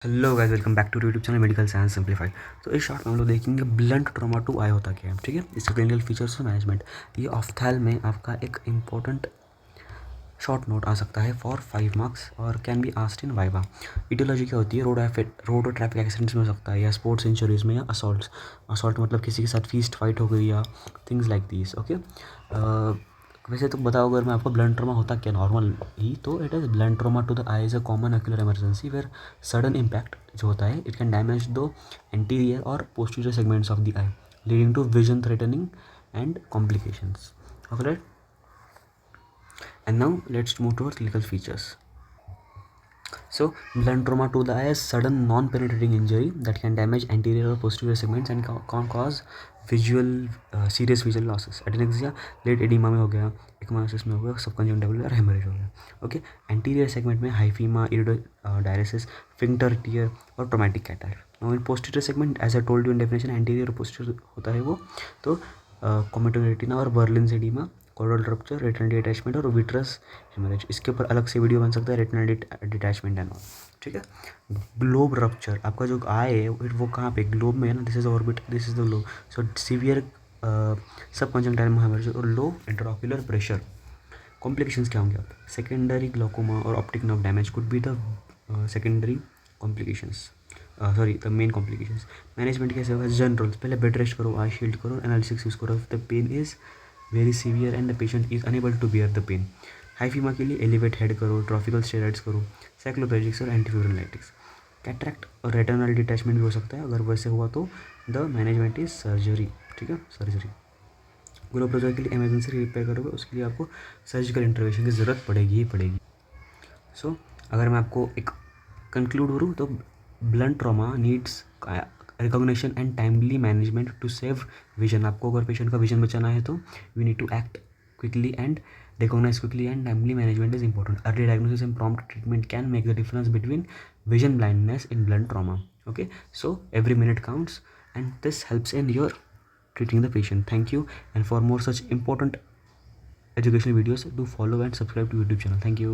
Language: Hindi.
Hello guys, welcome back to YouTube channel medical science simplified. तो इस शॉर्ट में हम लोग देखेंगे ब्लंट ट्रॉमा टू आई होता क्या है। ठीक है, इसके क्लिनिकल फीचर्स और मैनेजमेंट। ये ऑफ्थैल में आपका एक इंपॉर्टेंट शॉर्ट नोट आ सकता है फॉर 5 मार्क्स और can be asked in viva. Aetiology क्या होती है? रोड और ट्रैफिक एक्सीडेंट्स में हो सकता है, या स्पोर्ट्स इंजरीज में, या असॉल्ट मतलब किसी के साथ फीस्ट फाइट हो गई या थिंग्स लाइक दिस। ओके, वैसे तो बताओ, अगर मैं आपको ब्लंट ट्रॉमा होता क्या नॉर्मल ही, तो it is blunt trauma to the eye is a common ocular emergency where sudden impact जो होता है it can damage the anterior और posterior segments of the eye, leading to vision threatening and complications. Okay, and now let's move towards clinical features. So, blunt trauma to the eye is sudden non-penetrating injury that can damage anterior or posterior segments and can cause visual serious visual losses. Atonychia, late oedema में हो गया, इक्मासिस में हो गया, सबकंजंक्टिवल और हेमरेज हो गया. ओके, एंटीरियर सेगमेंट में हाइफीमा, इरिडोडायलिसिस, फिंक्टर टियर और traumatic cataract. Now in posterior segment, as I told you in definition, anterior और पोस्टीरियर होता है वो, तो कॉमेटो रेटिना और बर्लिन एडिमा, कोरल रप्चर, रेटिनल डिटैचमेंट और विट्रस हेमरेज. इसके ऊपर अलग से वीडियो बन सकता है, रेटिनल डिटैचमेंट एंड ऑल. ठीक है, ग्लोब रप्चर, आपका जो आई है वो कहाँ पे? ग्लोब में है ना. This is orbit, this is the globe. So severe सब कंजंक्टाइल हेमरेज और लो इंट्राओक्यूलर प्रेशर. कॉम्प्लिकेशंस क्या होंगे? आप सेकेंडरी ग्लोकोमा और optic nerve damage could be the secondary complications, sorry the main complications. Management कैसे होगा? जनरल, पहले बेड रेस्ट करो, आई शील्ड करो, एनालिसिस यूज करो. The pain is very severe and the patient is unable to bear the pain. Hyphema के लिए एलिवेट हेड करो, ट्रॉपिकल स्टेरॉइड्स करो, साइक्लोपेजिक्स और एंटीफ्यूरलाइटिक्स. कैटरैक्ट और रेटिनल डिटैचमेंट भी हो सकता है. अगर वैसे हुआ तो द मैनेजमेंट इज सर्जरी. ठीक है, सर्जरी. ग्लोब्रोजर के लिए इमरजेंसी रिपेयर करोगे, उसके लिए आपको सर्जिकल इंटरवेंशन की ज़रूरत पड़ेगी ही पड़ेगी. सो अगर मैं आपको एक कंक्लूड करूँ तो blunt trauma needs recognition and timely management to save vision. आपको अगर पेशेंट का विजन बचाना है तो we need to act quickly and recognize quickly, and timely management is important. Early diagnosis and prompt treatment can make the difference between vision blindness in blunt trauma. Okay, so every minute counts and this helps in your treating the patient. Thank you, and for more such important educational videos, do follow and subscribe to YouTube channel. Thank you.